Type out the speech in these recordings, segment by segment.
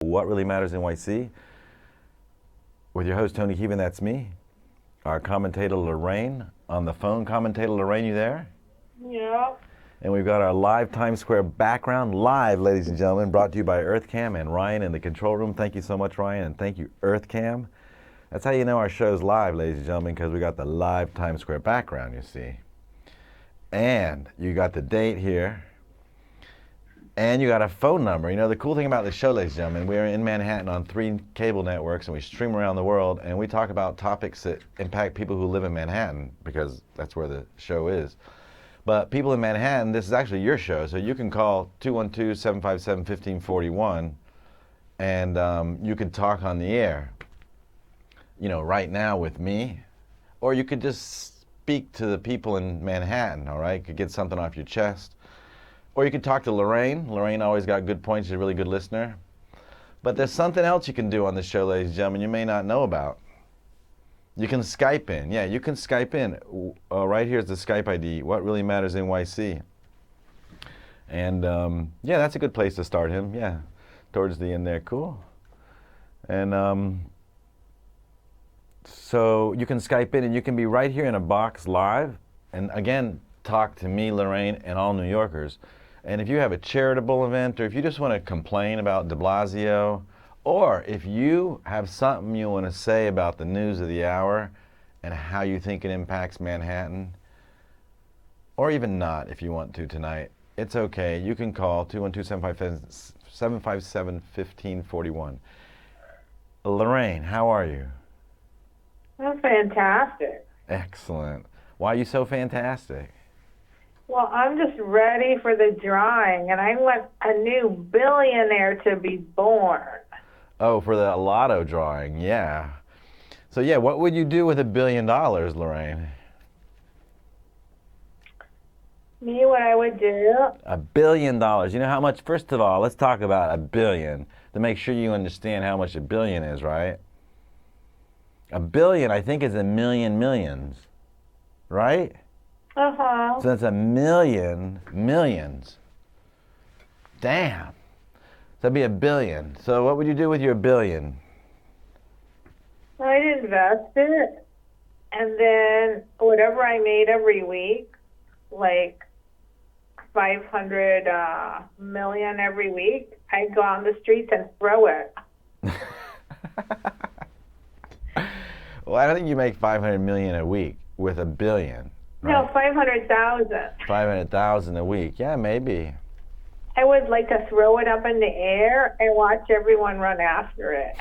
What Really Matters in NYC with your host Tony Keevan, that's me. Our commentator Lorraine on the phone. Commentator Lorraine, you there? Yeah. And we've got our live Times Square background, live, ladies and gentlemen, brought to you by EarthCam and Ryan in the control room. Thank you so much, Ryan, and thank you, EarthCam. That's how you know our show's live, ladies and gentlemen, because we got the live Times Square background, you see. And you got the date here. And you got a phone number. You know, the cool thing about the show, ladies and gentlemen, we're in Manhattan on 3 cable networks, and we stream around the world, and we talk about topics that impact people who live in Manhattan, because that's where the show is. But people in Manhattan, this is actually your show, so you can call 212-757-1541, and you can talk on the air, you know, right now with me, or you could just speak to the people in Manhattan, all right? You could get something off your chest. Or you can talk to Lorraine. Lorraine always got good points. She's a really good listener. But there's something else you can do on the show, ladies and gentlemen, you may not know about. You can Skype in. Yeah, you can Skype in. Right here's the Skype ID, What Really Matters NYC. And yeah, that's a good place to start him. Yeah, towards the end there. Cool. And so you can Skype in, and you can be right here in a box live. And again, talk to me, Lorraine, and all New Yorkers. And if you have a charitable event, or if you just want to complain about de Blasio, or if you have something you want to say about the news of the hour and how you think it impacts Manhattan, or even not if you want to tonight, it's okay. You can call 212-757-1541. Lorraine, how are you? I'm fantastic. Excellent. Why are you so fantastic? Well, I'm just ready for the drawing, and I want a new billionaire to be born. Oh, for the lotto drawing, yeah. So yeah, what would you do with $1 billion, Lorraine? Me, what I would do? $1 billion. You know how much? First of all, let's talk about $1 billion to make sure you understand how much $1 billion is, right? $1 billion, I think, is a million millions, right? Uh-huh. So that's a million millions. Damn. So that'd be $1 billion. So what would you do with your $1 billion? I'd invest it, and then whatever I made every week, like 500 million every week, I'd go on the streets and throw it. Well, I don't think you make 500 million a week with $1 billion. Right? No, 500,000. 500,000 a week. Yeah, maybe. I would like to throw it up in the air and watch everyone run after it.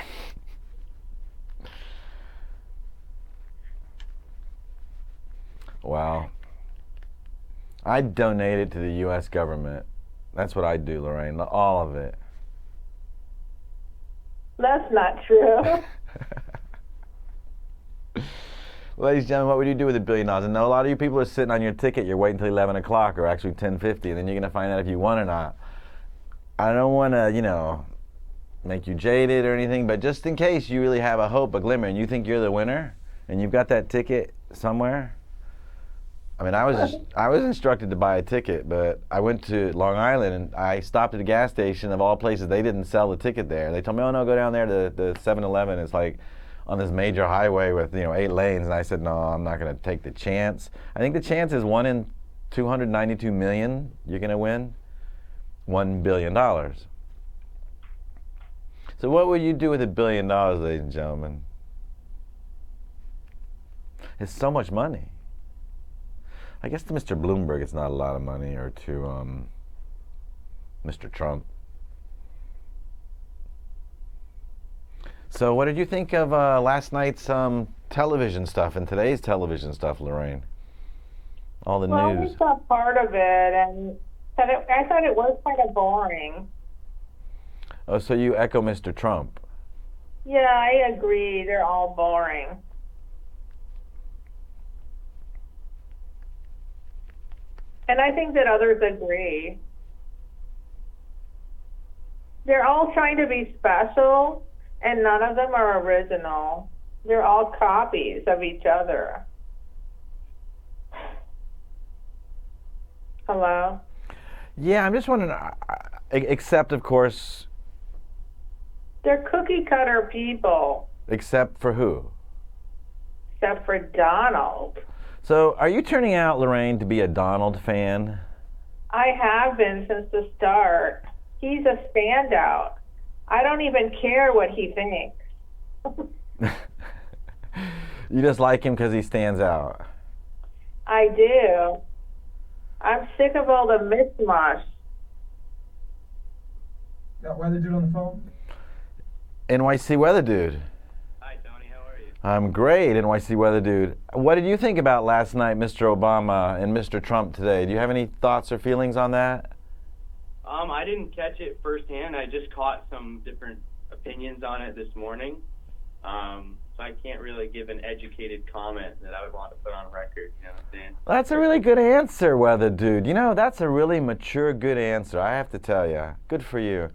Wow. I'd donate it to the U.S. government. That's what I'd do, Lorraine. All of it. That's not true. Ladies and gentlemen, what would you do with $1 billion? I know a lot of you people are sitting on your ticket. You're waiting until 11 o'clock, or actually 10:50, and then you're going to find out if you won or not. I don't want to, you know, make you jaded or anything, but just in case you really have a hope, a glimmer, and you think you're the winner, and you've got that ticket somewhere. I mean, I was instructed to buy a ticket, but I went to Long Island, and I stopped at a gas station. Of all places, they didn't sell the ticket there. They told me, oh, no, go down there to the 7-Eleven. It's like on this major highway with, you know, 8 lanes. And I said, no, I'm not going to take the chance. I think the chance is 1 in 292 million you're going to win $1 billion. So what would you do with $1 billion, ladies and gentlemen? It's so much money. I guess to Mr. Bloomberg it's not a lot of money, or to Mr. Trump. So what did you think of last night's television stuff and today's television stuff, Lorraine? All the news. I saw part of it, and I thought it was kind of boring. Oh, so you echo Mr. Trump. Yeah, I agree. They're all boring. And I think that others agree. They're all trying to be special, and none of them are original. They're all copies of each other. Hello? Yeah, I'm just wondering, except, of course, They're cookie cutter people, Except for who? except for Donald. So, are you turning out, Lorraine, to be a Donald fan? I have been since the start. He's a standout. I don't even care what he thinks. You just like him because he stands out. I do. I'm sick of all the mishmash. Got weather dude on the phone? NYC Weather Dude. Hi, Tony. How are you? I'm great, NYC Weather Dude. What did you think about last night, Mr. Obama and Mr. Trump today? Do you have any thoughts or feelings on that? I didn't catch it firsthand. I just caught some different opinions on it this morning. So I can't really give an educated comment that I would want to put on record. You know what I'm saying? That's a really good answer, Weather Dude. You know, that's a really mature, good answer, I have to tell you. Good for you.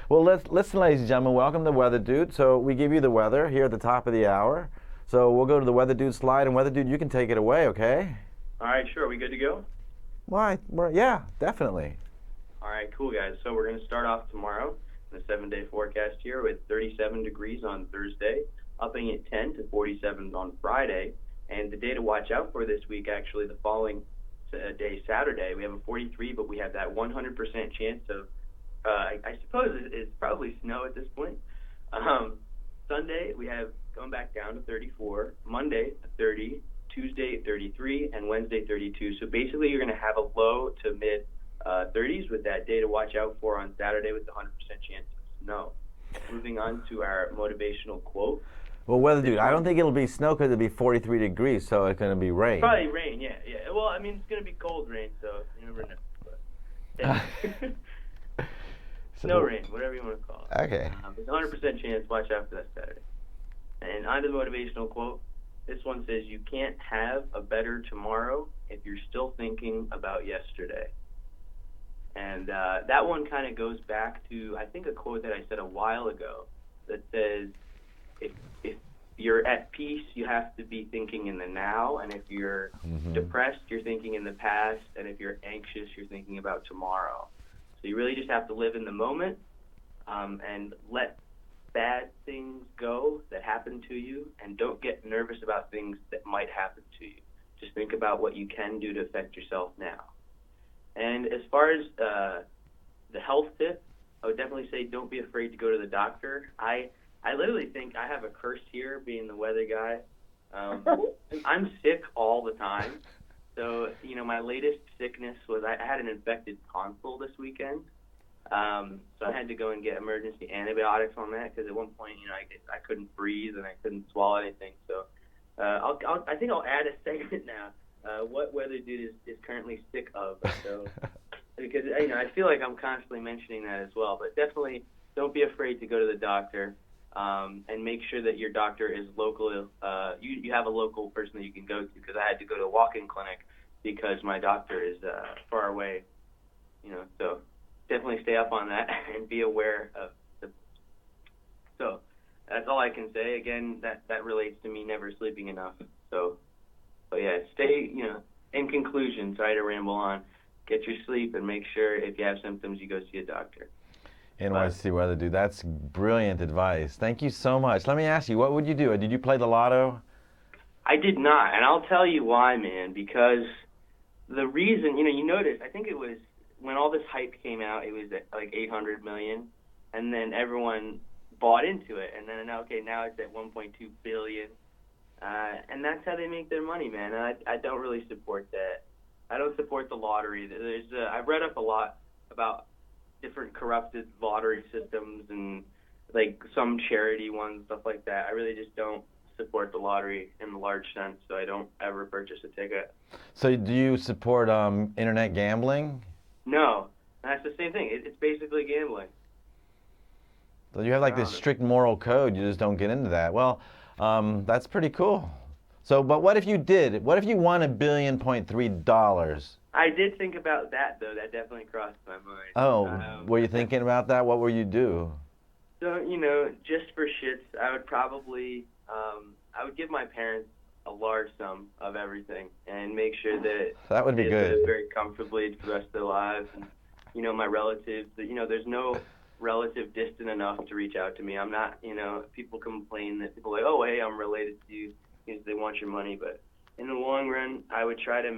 Well, listen, ladies and gentlemen, welcome to Weather Dude. So we give you the weather here at the top of the hour. So we'll go to the Weather Dude slide, and Weather Dude, you can take it away, okay? All right, sure. Are we good to go? Why? Yeah, definitely. All right, cool, guys. So we're going to start off tomorrow, the 7-day forecast here with 37 degrees on Thursday, upping at 10 to 47 on Friday. And the day to watch out for this week, actually, the following day, Saturday, we have a 43, but we have that 100% chance of, I suppose it's probably snow at this point. Sunday, we have going back down to 34, Monday, 30, Tuesday, 33, and Wednesday, 32. So basically, you're going to have a low to mid 30s with that day to watch out for on Saturday with the 100% chance of snow. Moving on to our motivational quote. Well, Weather Dude, I don't think it'll be snow because it'll be 43 degrees, so it's going to be rain. Probably rain, yeah. Well, I mean, it's going to be cold rain, so you never know. But, snow rain, whatever you want to call it. Okay. There's a 100% chance. Watch out for that Saturday. And on to the motivational quote. This one says, "You can't have a better tomorrow if you're still thinking about yesterday." And that one kind of goes back to, I think, a quote that I said a while ago that says, if you're at peace, you have to be thinking in the now, and if you're depressed, you're thinking in the past, and if you're anxious, you're thinking about tomorrow. So you really just have to live in the moment and let bad things go that happen to you, and don't get nervous about things that might happen to you. Just think about what you can do to affect yourself now. And as far as the health tip, I would definitely say don't be afraid to go to the doctor. I literally think I have a curse here, being the weather guy. I'm sick all the time. So, you know, my latest sickness was I had an infected tonsil this weekend. So I had to go and get emergency antibiotics on that because at one point, you know, I couldn't breathe and I couldn't swallow anything. So I think I'll add a segment now. What Weather Dude is currently sick of. So because, you know, I feel like I'm constantly mentioning that as well. But definitely don't be afraid to go to the doctor. And make sure that your doctor is local. You have a local person that you can go to, because I had to go to a walk-in clinic because my doctor is far away. You know, so definitely stay up on that and be aware of the. So that's all I can say. Again, that relates to me never sleeping enough. So, but yeah, stay. You know, in conclusion, sorry to ramble on. Get your sleep and make sure if you have symptoms, you go see a doctor. NYC Weather Dude, that's brilliant advice. Thank you so much. Let me ask you, what would you do? Did you play the lotto? I did not, and I'll tell you why, man. Because the reason, you know, you notice, I think it was when all this hype came out, it was at like 800 million, and then everyone bought into it, and then okay, now it's at 1.2 billion, and that's how they make their money, man. And I don't really support that. I don't support the lottery. I've read up a lot about different corrupted lottery systems and like some charity ones, stuff like that. I really just don't support the lottery in the large sense, so I don't ever purchase a ticket. So do you support internet gambling? No, that's the same thing. It's basically gambling. So you have like this strict moral code, you just don't get into that. Well, that's pretty cool. So, but what if you did? What if you won $1.3 billion? I did think about that, though. That definitely crossed my mind. Oh, were you thinking about that? What would you do? So, you know, just for shits, I would probably, I would give my parents a large sum of everything and make sure that would be they good. live very comfortably for the rest of their lives. And, you know, my relatives, you know, there's no relative distant enough to reach out to me. I'm not, people complain that people are like, oh, hey, I'm related to you because they want your money. But in the long run, I would try to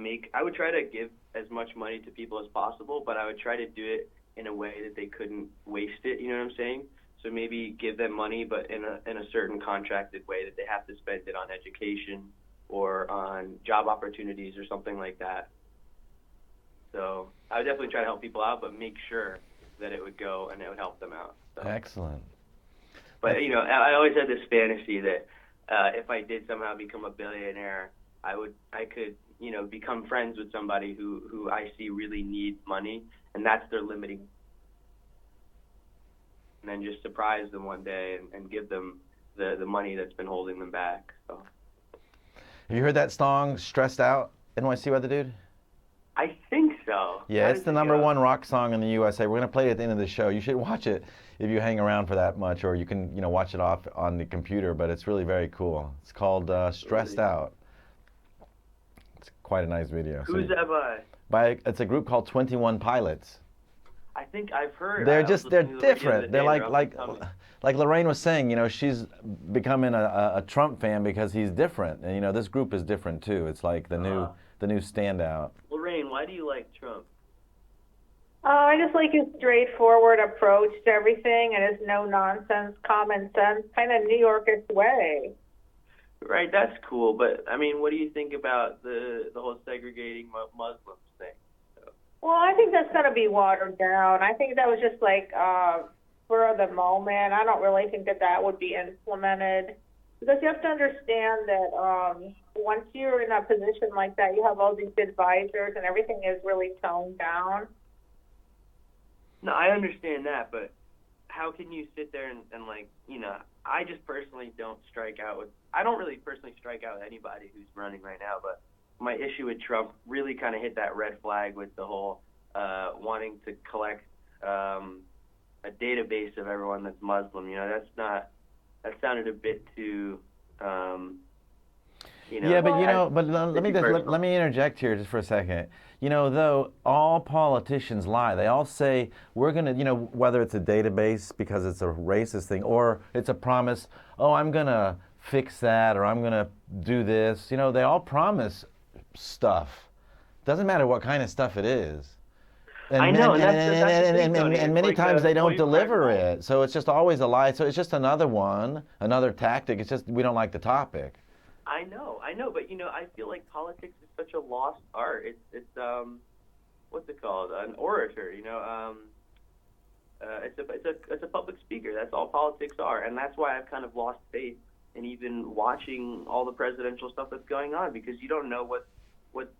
give as much money to people as possible, but I would try to do it in a way that they couldn't waste it. You know what I'm saying? So maybe give them money, but in a certain contracted way that they have to spend it on education or on job opportunities or something like that. So I would definitely try to help people out, but make sure that it would go and it would help them out. So. Excellent. But, I always had this fantasy that if I did somehow become a billionaire, I could, become friends with somebody who I see really needs money, and that's their limiting. And then just surprise them one day and give them the money that's been holding them back. So. Have you heard that song, Stressed Out, NYC Weather Dude? I think so. Yeah, How it's does the it number go? one rock song in the USA. We're going to play it at the end of the show. You should watch it if you hang around for that much, or you can, watch it off on the computer, but it's really very cool. It's called Stressed Out. It's quite a nice video. Who's that by? It's a group called 21 Pilots. I think I've heard. They're I was they're listening to the radio the different. other They're day, like up and coming. like Lorraine was saying, she's becoming a Trump fan because he's different. And this group is different too. It's like the new standout. Lorraine, why do you like Trump? I just like his straightforward approach to everything and his no-nonsense, common sense, kind of New Yorkish way. Right, that's cool. But I mean, what do you think about the whole segregating Muslims thing? Well, I think that's going to be watered down. I think that was just like for the moment. I don't really think that would be implemented because you have to understand that once you're in a position like that, you have all these advisors and everything is really toned down. No, I understand that, but how can you sit there and I just personally don't I don't really personally strike out with anybody who's running right now, but my issue with Trump really kind of hit that red flag with the whole wanting to collect a database of everyone that's Muslim. That sounded a bit too, Yeah, but personal. let me interject here just for a second. Though all politicians lie, they all say we're gonna, whether it's a database because it's a racist thing or it's a promise. Oh, I'm gonna fix that or I'm gonna do this. They all promise stuff. Doesn't matter what kind of stuff it is. And I know, and many times they don't deliver it. So it's just always a lie. So it's just another tactic. It's just we don't like the topic. I know, but I feel like politics is such a lost art. It's what's it called? An orator. It's a public speaker. That's all politics are, and that's why I've kind of lost faith in even watching all the presidential stuff that's going on because you don't know what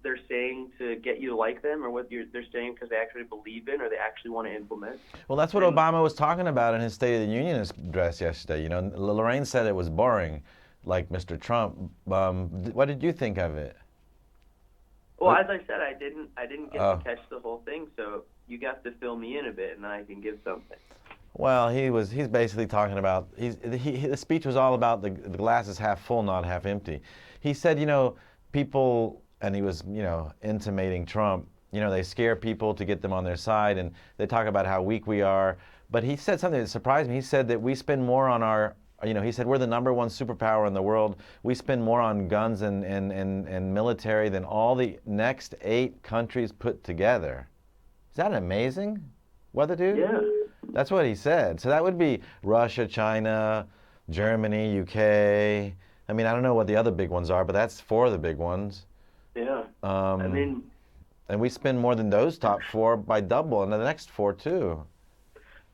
they're saying to get you to like them or what they're saying because they actually believe in or they actually want to implement. Well, that's what Obama was talking about in his State of the Union address yesterday. Lorraine said it was boring, like Mr. Trump. What did you think of it? Well, as I said, I didn't get to catch the whole thing, so you got to fill me in a bit, and then I can give something. Well, he's basically talking about the speech was all about the glass is half full, not half empty. He said, people, and he was, intimating Trump, they scare people to get them on their side, and they talk about how weak we are. But he said something that surprised me. He said that we spend more on our, he said we're the number one superpower in the world. We spend more on guns and military than all the next 8 countries put together. Is that amazing, Weather Dude? Yeah. That's what he said. So that would be Russia, China, Germany, UK. I mean, I don't know what the other big ones are, but that's 4 of the big ones. Yeah. And we spend more than those top 4 by double, and the next 4 too.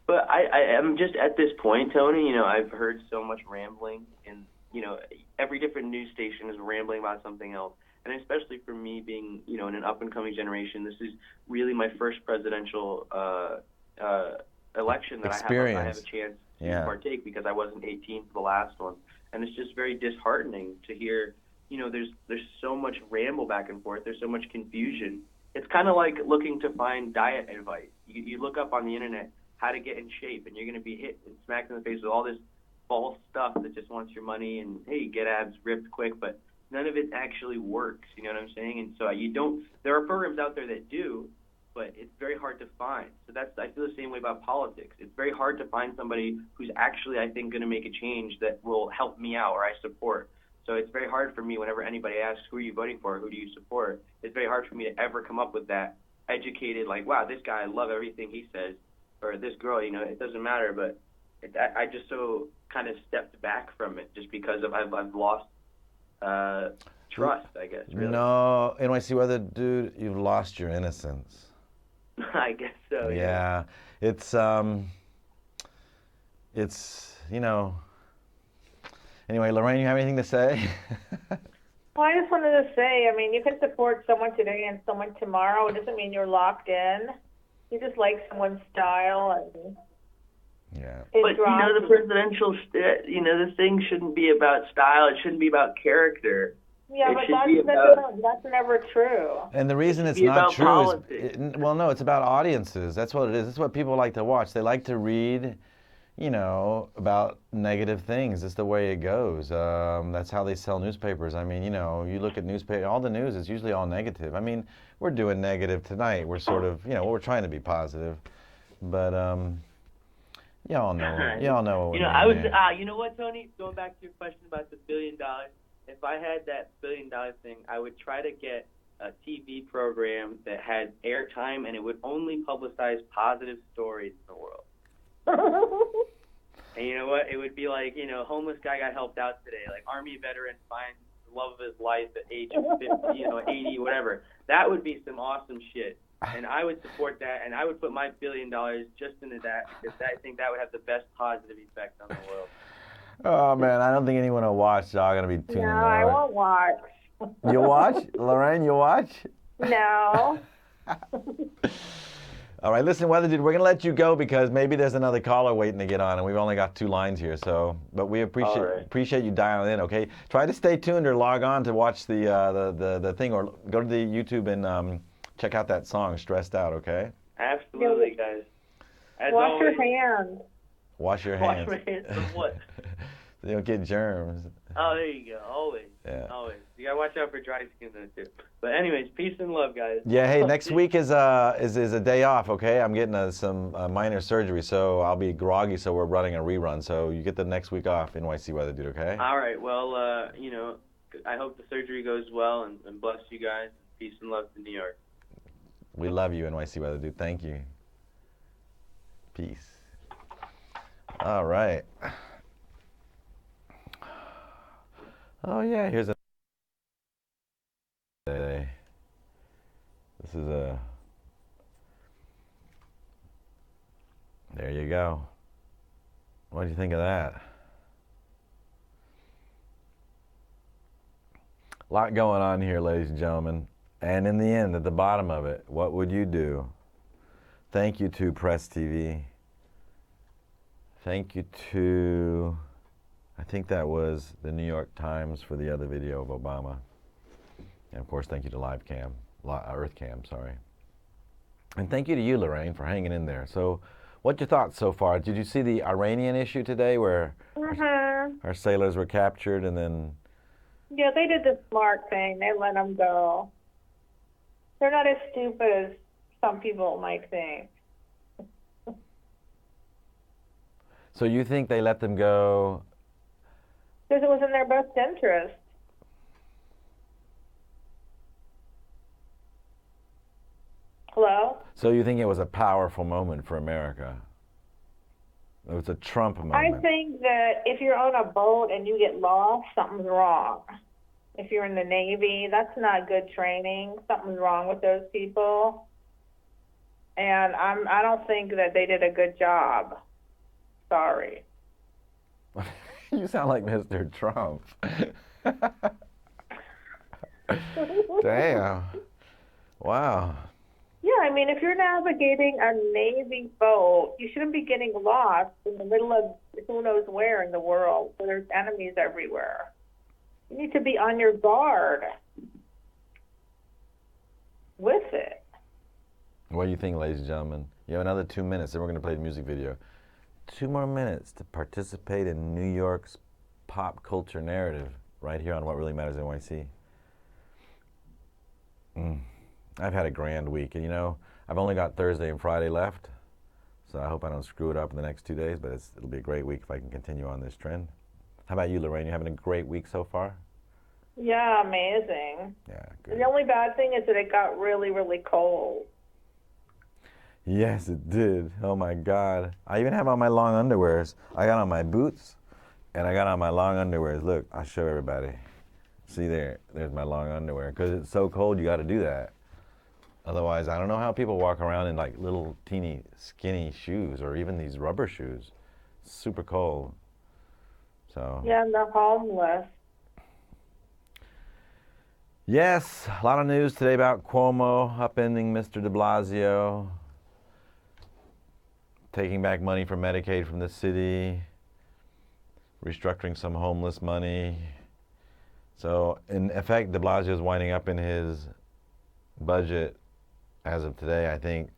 But I am just at this point, Tony, I've heard so much rambling, and, every different news station is rambling about something else. And especially for me being, in an up-and-coming generation, this is really my first presidential election that I have a chance to partake because I wasn't 18 for the last one. And it's just very disheartening to hear, there's so much ramble back and forth. There's so much confusion. It's kind of like looking to find diet advice. You look up on the internet how to get in shape, and you're going to be hit and smacked in the face with all this false stuff that just wants your money and, hey, get abs ripped quick, but none of it actually works, you know what I'm saying? And so there are programs out there that do, but it's very hard to find. So I feel the same way about politics. It's very hard to find somebody who's actually, I think, going to make a change that will help me out or I support. So it's very hard for me whenever anybody asks, who are you voting for? Who do you support? It's very hard for me to ever come up with that educated, like, wow, this guy, I love everything he says, or this girl, it doesn't matter. But I just so kind of stepped back from it just because I've lost trust, I guess, really. No, NYC weather, dude, you've lost your innocence. I guess so. Yeah, it's Anyway, Lorraine, you have anything to say? Well, I just wanted to say, I mean, you can support someone today and someone tomorrow. It doesn't mean you're locked in. You just like someone's style and yeah. But the presidential, the thing shouldn't be about style. It shouldn't be about character. Yeah, but that's never true. And the reason it's not true is, no, it's about audiences. That's what it is. That's what people like to watch. They like to read, about negative things. It's the way it goes. That's how they sell newspapers. I mean, you look at all the news is usually all negative. I mean, we're doing negative tonight. We're sort of, we're trying to be positive, but y'all know. You know what, Tony? Going back to your question about the $1 billion. If I had that $1 billion thing, I would try to get a TV program that had airtime and it would only publicize positive stories in the world. And you know what? It would be like, homeless guy got helped out today. Like Army veteran finds the love of his life at age 50, 80, whatever. That would be some awesome shit. And I would support that, and I would put my $1 billion just into that because I think that would have the best positive effect on the world. Oh man, I don't think anyone will watch. So I'm gonna be tuning in. No, I won't watch. You'll watch, Lorraine? You'll watch? No. All right, listen, Weather Dude, we're gonna let you go because maybe there's another caller waiting to get on, and we've only got 2 lines here. So, but we appreciate you dialing in. Okay, try to stay tuned or log on to watch the thing, or go to the YouTube and check out that song, "Stressed Out." Okay. Absolutely, guys. Wash your hands. Wash your hands. Wash my hands from what? So you don't get germs. Oh, there you go. Always. Yeah. Always. You gotta watch out for dry skin though too. But anyways, peace and love, guys. Yeah. Hey, next week is a day off. Okay, I'm getting some minor surgery, so I'll be groggy. So we're running a rerun. So you get the next week off, NYC Weather Dude. Okay. All right. Well, I hope the surgery goes well and bless you guys. Peace and love to New York. We love you, NYC Weather Dude. Thank you. Peace. All right. Oh yeah, here's a. This is a. There you go. What do you think of that? A lot going on here, ladies and gentlemen. And in the end, at the bottom of it, what would you do? Thank you to Press TV. Thank you to, I think that was the New York Times for the other video of Obama. And of course, thank you to EarthCam, sorry. And thank you to you, Lorraine, for hanging in there. So, what's your thoughts so far? Did you see the Iranian issue today where our sailors were captured and then... Yeah, they did the smart thing. They let them go. They're not as stupid as some people might think. So you think they let them go? Because it was in their best interest. Hello? So you think it was a powerful moment for America? It was a Trump moment. I think that if you're on a boat and you get lost, something's wrong. If you're in the Navy, that's not good training. Something's wrong with those people. And I don't think that they did a good job. Sorry. You sound like Mr. Trump. Damn. Wow. Yeah, I mean, if you're navigating a Navy boat, you shouldn't be getting lost in the middle of who knows where in the world where there's enemies everywhere. You need to be on your guard with it. What do you think, ladies and gentlemen? You have another 2 minutes, then we're going to play the music video. 2 more minutes to participate in New York's pop culture narrative right here on What Really Matters NYC. I've had a grand week, and I've only got Thursday and Friday left, so I hope I don't screw it up in the next 2 days, but it'll be a great week if I can continue on this trend. How about you, Lorraine? You having a great week so far? Yeah, amazing. Yeah, good. The only bad thing is that it got really, really cold. Yes, it did. Oh my God. I even have on my long underwears. I got on my boots and I got on my long underwears. Look, I'll show everybody. See there's my long underwear. Because it's so cold, you got to do that. Otherwise, I don't know how people walk around in like little teeny skinny shoes or even these rubber shoes. It's super cold. So. Yeah, and the homeless. Yes, a lot of news today about Cuomo upending Mr. de Blasio, taking back money from Medicaid from the city, restructuring some homeless money. So, in effect, de Blasio is winding up in his budget as of today, I think,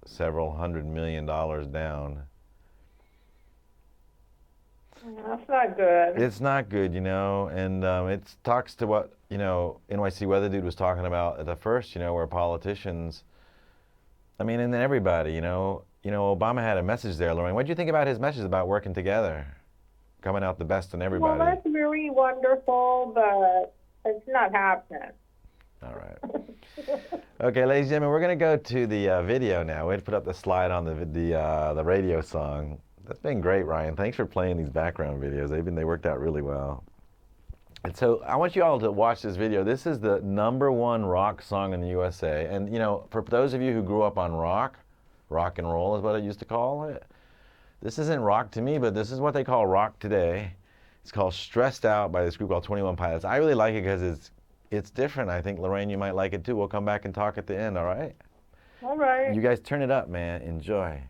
several $100 million down. That's not good. It's not good, and it talks to what, NYC Weather Dude was talking about at the first, where politicians, and then everybody, Obama had a message there, Lorraine. What did you think about his message about working together, coming out the best in everybody? Well, that's very wonderful, but it's not happening. All right. Okay, ladies and gentlemen, we're going to go to the video now. We had to put up the slide on the radio song. That's been great, Ryan. Thanks for playing these background videos. They worked out really well. And so I want you all to watch this video. This is the #1 rock song in the USA. And, for those of you who grew up on rock and roll is what I used to call it. This isn't rock to me, but this is what they call rock today. It's called Stressed Out by this group called 21 Pilots. I really like it because it's different. I think, Lorraine, you might like it too. We'll come back and talk at the end, all right? All right. You guys turn it up, man. Enjoy.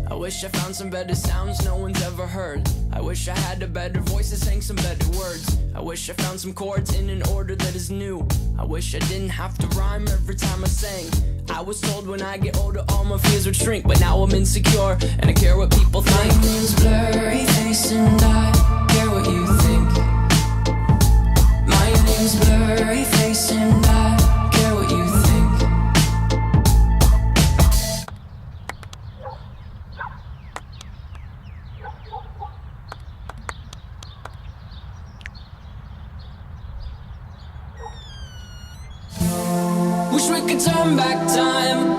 I wish I found some better sounds no one's ever heard. I wish I had a better voice that sang some better words. I wish I found some chords in an order that is new. I wish I didn't have to rhyme every time I sang. I was told when I get older all my fears would shrink, but now I'm insecure and I care what people think. My name's Blurry Face and I care what you think. My name's Blurry Face and I care what you think. Wish we could turn back time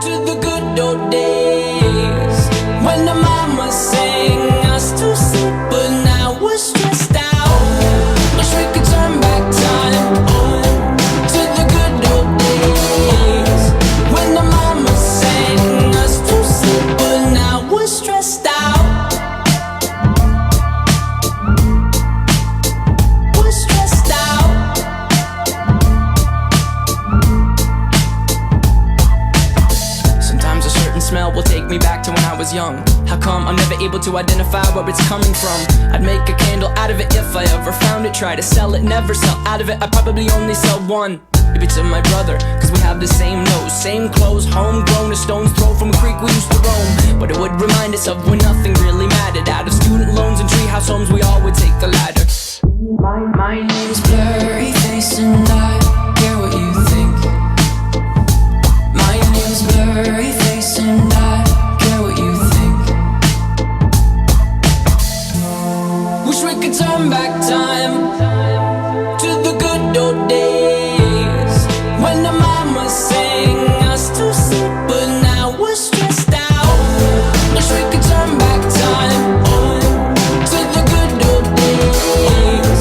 to the good old days when the mama sang us to sleep, but now we're stressed out. Wish we could turn back time to the good old days when the mama sang us to sleep, but now we're stressed out. We're stressed out. Sometimes a certain smell will take me back to when I was young. How come I'm never able to identify where it's coming from? I'd make a candle out of it if I ever found it. Try to sell it, never sell out of it. I probably only sell one. Maybe to my brother, cause we have the same nose, same clothes, homegrown, a stone's throw from a creek we used to roam. But it would remind us of when nothing really mattered. Out of student loans and treehouse homes, we all would take the ladder. My name's Blurry Face and I care what you think. My name's Blurry Face and I care what you think. Wish we could turn back time to the good old days when the mama sang us to sleep, but now we're stressed out. Wish we could turn back time to the good old days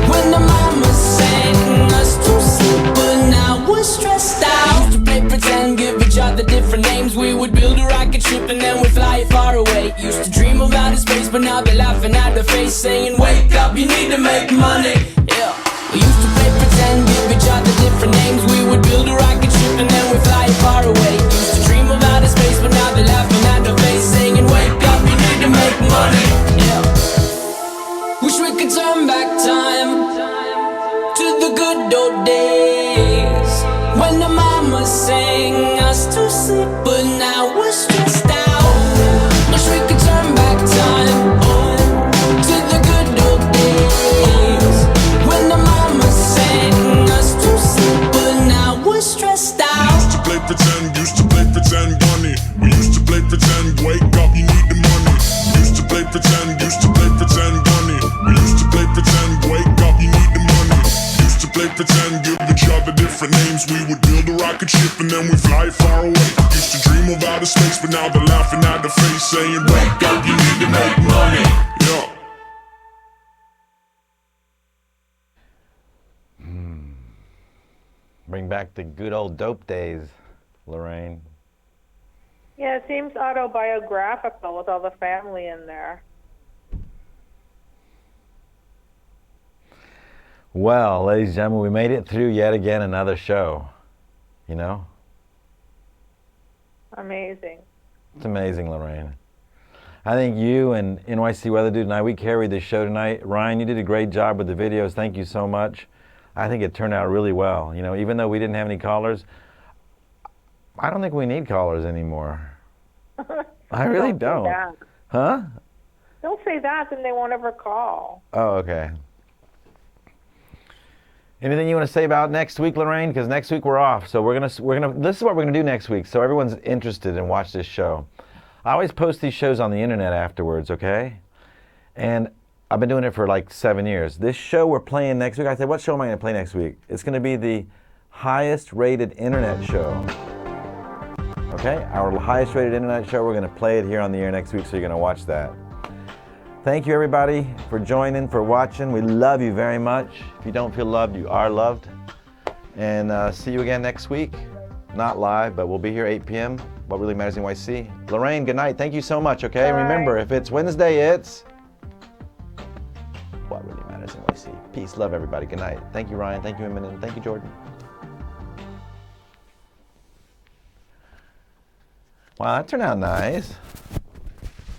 when the mama sang us to sleep, but now we're stressed out. Used to play pretend, give each other different names. We would build a rocket ship and then we'd fly it far away. Used to dream of outer space, but now they're laughing at the face, saying, wake up, you need to make money. Yeah. We used to play pretend, give each other different names. We would build a rocket ship and then we'd fly it far away. Used to dream of outer space, but now they're laughing at the face, saying, wake up, you need to make money. Yeah. Wish we could turn back time to the good old days when the pretend, used to play pretend, bunny. We used to play pretend, wake up, you need the money. Used to play pretend, give each other different names. We would build a rocket ship and then we fly far away. Used to dream of outer space, but now they're laughing at the face, saying, wake up, you need to make money. Yeah. Bring back the good old dope days, Lorraine. Yeah, it seems autobiographical with all the family in there. Well, ladies and gentlemen, we made it through yet again another show. You know? Amazing. It's amazing, Lorraine. I think you and NYC Weather Dude and I, we carried this show tonight. Ryan, you did a great job with the videos. Thank you so much. I think it turned out really well. You know, even though we didn't have any callers, I don't think we need callers anymore. I really don't. Say that. Huh? Don't say that, then they won't ever call. Oh, okay. Anything you want to say about next week, Lorraine? Because next week we're off, so this is what we're gonna do next week, so everyone's interested and watch this show. I always post these shows on the internet afterwards, okay? And I've been doing it for like 7 years. This show we're playing next week, I said, what show am I going to play next week? It's going to be the highest rated internet show. Okay? Our highest rated internet show. We're going to play it here on the air next week, so you're going to watch that. Thank you, everybody, for joining, for watching. We love you very much. If you don't feel loved, you are loved. And see you again next week. Not live, but we'll be here 8 p.m. What Really Matters in NYC. Lorraine, good night. Thank you so much, okay? Bye. Remember, if it's Wednesday, it's What Really Matters in NYC. Peace, love, everybody. Good night. Thank you, Ryan. Thank you, Eminem. Thank you, Jordan. Wow, that turned out nice.